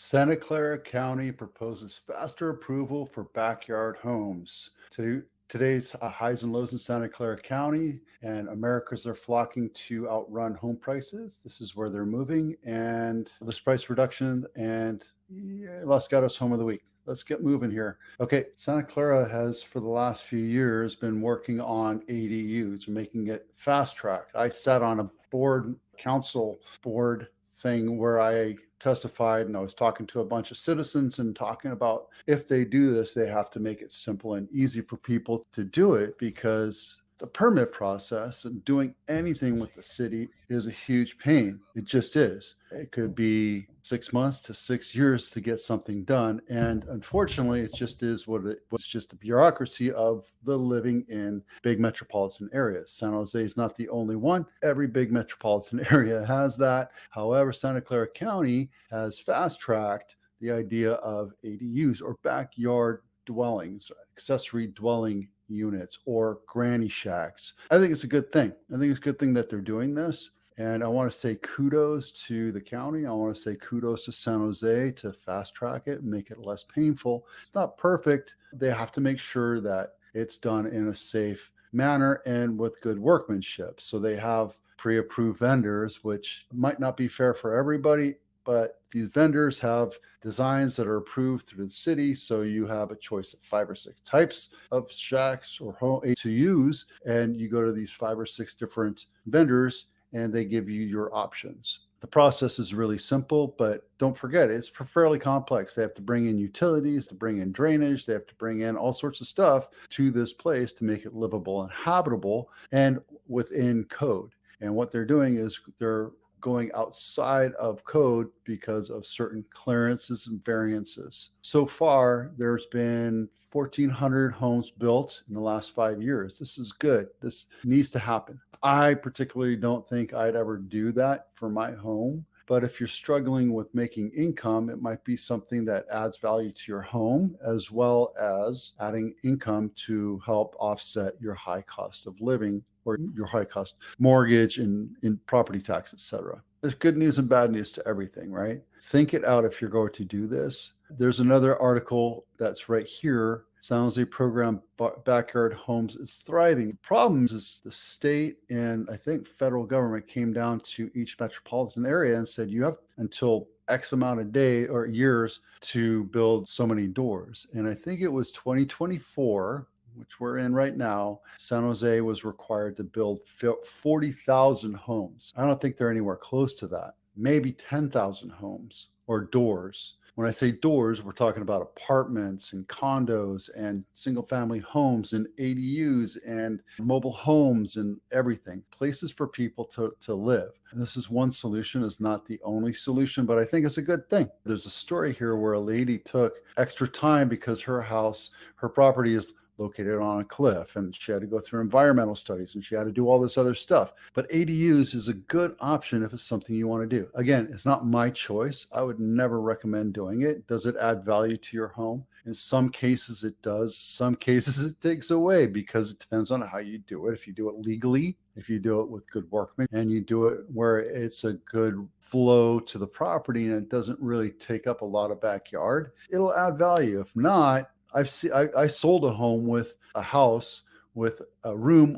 Santa Clara County proposes faster approval for backyard homes. Today's highs and lows in Santa Clara County, and Americans are flocking to outrun home prices. This is where they're moving, and this price reduction and Los Gatos home of the week. Let's get moving here. Okay, Santa Clara has for the last few years been working on ADUs, making it fast tracked. I sat on a council board thing where I testified and I was talking to a bunch of citizens and talking about if they do this, they have to make it simple and easy for people to do it, because the permit process and doing anything with the city is a huge pain. It just is. It could be 6 months to 6 years to get something done. And unfortunately, it just is what it was, just the bureaucracy of the living in big metropolitan areas. San Jose is not the only one. Every big metropolitan area has that. However, Santa Clara County has fast tracked the idea of ADUs, or backyard dwellings, accessory dwelling units, or granny shacks. I think it's a good thing. I think it's a good thing that they're doing this. And I want to say kudos to the county. I want to say kudos to San Jose to fast track it and make it less painful. It's not perfect. They have to make sure that it's done in a safe manner and with good workmanship. So they have pre-approved vendors, which might not be fair for everybody, but these vendors have designs that are approved through the city. So you have a choice of 5 or 6 types of shacks or home to use. And you go to these 5 or 6 different vendors and they give you your options. The process is really simple, but don't forget, it's fairly complex. They have to bring in utilities, to bring in drainage. They have to bring in all sorts of stuff to this place to make it livable and habitable and within code. And what they're doing is they're going outside of code because of certain clearances and variances. So far, there's been 1,400 homes built in the last 5 years. This is good. This needs to happen. I particularly don't think I'd ever do that for my home. But if you're struggling with making income, it might be something that adds value to your home, as well as adding income to help offset your high cost of living or your high cost mortgage and in property tax, etc. There's good news and bad news to everything, right? Think it out if you're going to do this. There's another article that's right here. San Jose program backyard homes is thriving. The problem is the state and I think federal government came down to each metropolitan area and said you have until X amount of day or years to build so many doors. And I think it was 2024, which we're in right now, San Jose was required to build 40,000 homes. I don't think they're anywhere close to that. Maybe 10,000 homes or doors. When I say doors, we're talking about apartments and condos and single family homes and ADUs and mobile homes and everything, places for people to live. And this is one solution. It's not the only solution, but I think it's a good thing. There's a story here where a lady took extra time because her property is located on a cliff, and she had to go through environmental studies and she had to do all this other stuff. But ADUs is a good option if it's something you want to do. Again, it's not my choice. I would never recommend doing it. Does it add value to your home? In some cases it does. Some cases it takes away, because it depends on how you do it. If you do it legally, if you do it with good workmen, and you do it where it's a good flow to the property and it doesn't really take up a lot of backyard, it'll add value. If not, I sold a home with a house with a room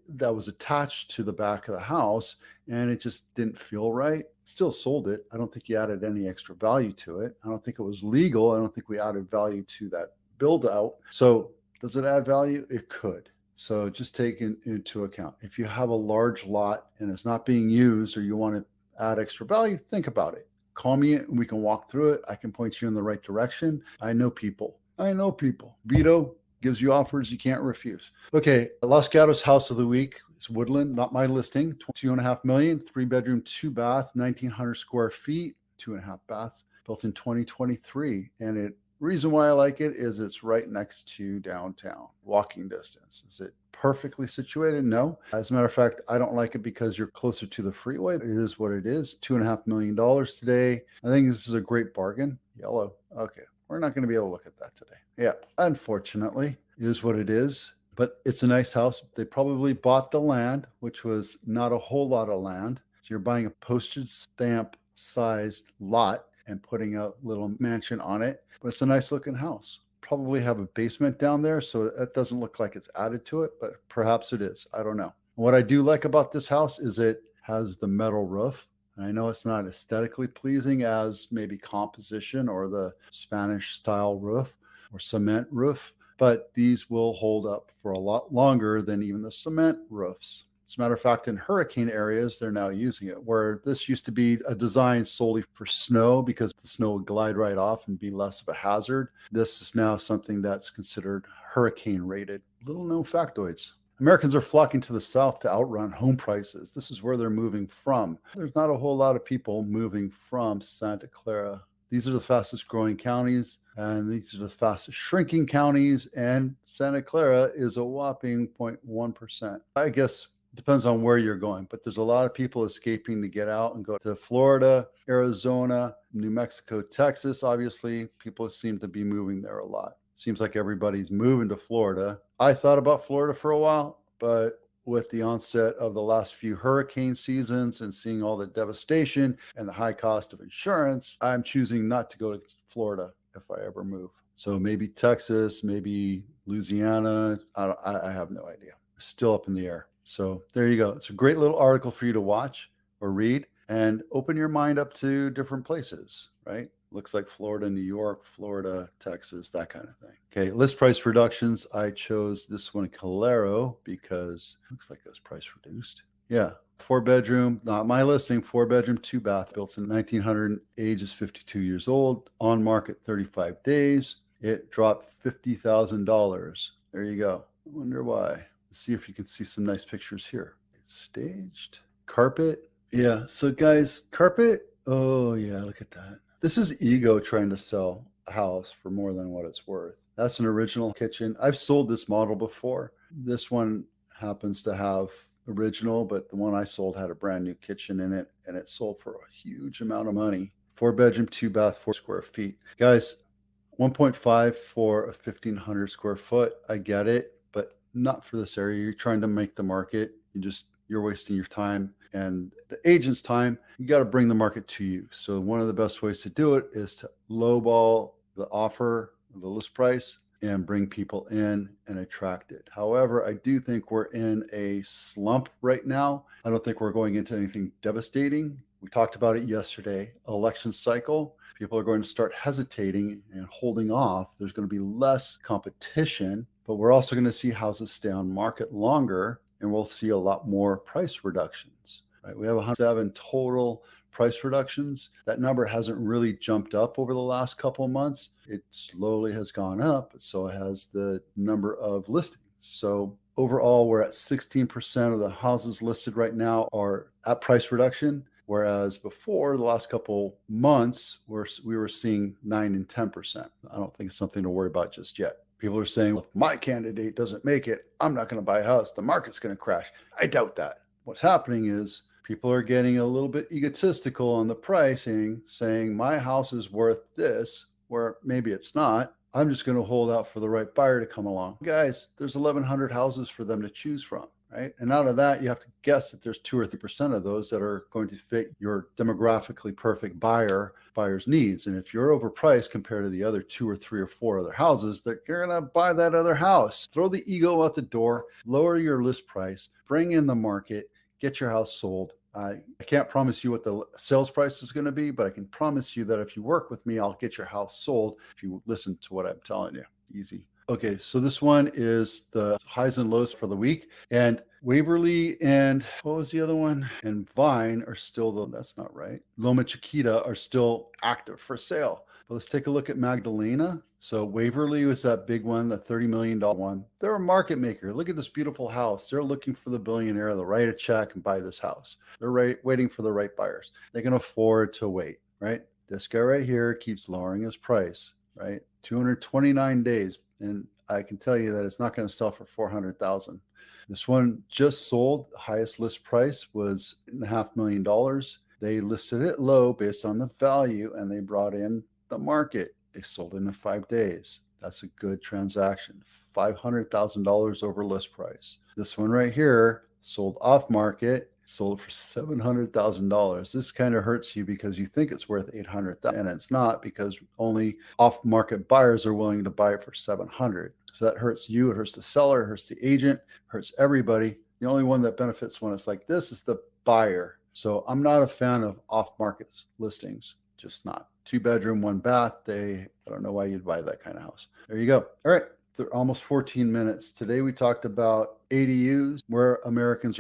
that was attached to the back of the house, and it just didn't feel right. Still sold it. I don't think you added any extra value to it. I don't think it was legal. I don't think we added value to that build out. So does it add value? It could. So just take into account. If you have a large lot and it's not being used, or you want to add extra value, think about it. Call me and we can walk through it. I can point you in the right direction. I know people. Vito gives you offers you can't refuse. Okay, Los Gatos house of the week is Woodland, not my listing. $2.5 million, 3-bedroom, 2-bath, 1,900 square feet, 2.5 baths, built in 2023. And reason why I like it is it's right next to downtown, walking distance. Is it perfectly situated? No. As a matter of fact, I don't like it because you're closer to the freeway. It is what it is. $2.5 million today. I think this is a great bargain. Yellow. Okay. We're not going to be able to look at that today. Yeah, unfortunately, it is what it is. But it's a nice house. They probably bought the land, which was not a whole lot of land. So you're buying a postage stamp sized lot. and putting a little mansion on it, but it's a nice looking house. Probably have a basement down there, so it doesn't look like it's added to it, but perhaps it is. I don't know. What I do like about this house is it has the metal roof. I know it's not aesthetically pleasing as maybe composition or the Spanish style roof or cement roof, but these will hold up for a lot longer than even the cement roofs. As a matter of fact, in hurricane areas, they're now using it, where this used to be a design solely for snow because the snow would glide right off and be less of a hazard. This is now something that's considered hurricane rated. Little known factoids. Americans are flocking to the south to outrun home prices. This is where they're moving from. There's not a whole lot of people moving from Santa Clara. These are the fastest growing counties, and these are the fastest shrinking counties, and Santa Clara is a whopping 0.1%. I guess it depends on where you're going, but there's a lot of people escaping to get out and go to Florida, Arizona, New Mexico, Texas. Obviously, people seem to be moving there a lot. Seems like everybody's moving to Florida. I thought about Florida for a while, but with the onset of the last few hurricane seasons and seeing all the devastation and the high cost of insurance, I'm choosing not to go to Florida if I ever move. So maybe Texas, maybe Louisiana. I have no idea. Still up in the air. So there you go. It's a great little article for you to watch or read and open your mind up to different places, right? Looks like Florida, New York, Florida, Texas, that kind of thing. Okay, list price reductions. I chose this one, Calero, because it looks like it was price reduced. Yeah, 4-bedroom, not my listing, 4-bedroom, 2-bath, built in 1900, age is 52 years old, on market 35 days. It dropped $50,000. There you go. I wonder why. Let's see if you can see some nice pictures here. It's staged. Carpet. Yeah, so guys, carpet. Oh, yeah, look at that. This is ego trying to sell a house for more than what it's worth. That's an original kitchen. I've sold this model before. This one happens to have original, but the one I sold had a brand new kitchen in it, and it sold for a huge amount of money. 4-bedroom, 2-bath, 4 square feet. Guys, 1.5 for a 1,500 square foot. I get it, but not for this area. You're trying to make the market. You're wasting your time and the agent's time. You got to bring the market to you. So one of the best ways to do it is to lowball the offer, the list price, and bring people in and attract it. However, I do think we're in a slump right now. I don't think we're going into anything devastating. We talked about it yesterday. Election cycle. People are going to start hesitating and holding off. There's going to be less competition, but we're also going to see houses stay on market longer, and we'll see a lot more price reductions. Right? We have 107 total price reductions. That number hasn't really jumped up over the last couple of months. It slowly has gone up, but so has the number of listings. So overall, we're at 16% of the houses listed right now are at price reduction, whereas before the last couple months, we were seeing 9 and 10%. I don't think it's something to worry about just yet. People are saying, well, if my candidate doesn't make it, I'm not going to buy a house. The market's going to crash. I doubt that. What's happening is people are getting a little bit egotistical on the pricing, saying my house is worth this, where maybe it's not. I'm just going to hold out for the right buyer to come along. Guys, there's 1,100 houses for them to choose from, right? And out of that, you have to guess that there's 2 or 3% of those that are going to fit your demographically perfect buyer's needs. And if you're overpriced compared to the other 2 or 3 or 4 other houses, they're going to buy that other house. Throw the ego out the door, lower your list price, bring in the market, get your house sold. I can't promise you what the sales price is going to be, but I can promise you that if you work with me, I'll get your house sold if you listen to what I'm telling you. Easy. Okay, so this one is the highs and lows for the week. And Waverly and what was the other one? And Vine are still, that's not right. Loma Chiquita are still active for sale. But let's take a look at Magdalena. So Waverly was that big one, the $30 million one. They're a market maker. Look at this beautiful house. They're looking for the billionaire to write a check and buy this house. They're waiting for the right buyers. They can afford to wait, right? This guy right here keeps lowering his price, right? 229 days. And I can tell you that it's not going to sell for 400,000. This one just sold. The highest list price was $8.5 million. They listed it low based on the value, and they brought in the market. They sold in 5 days. That's a good transaction. $500,000 over list price. This one right here sold off market. sold for $700,000. This kind of hurts you because you think it's worth $800,000, and it's not, because only off-market buyers are willing to buy it for $700,000. So that hurts you, it hurts the seller, it hurts the agent, hurts everybody. The only one that benefits when it's like this is the buyer. So I'm not a fan of off-market listings, just not. 2-bedroom, 1-bath. I don't know why you'd buy that kind of house. There you go. All right. They're almost 14 minutes. Today we talked about ADUs, where Americans are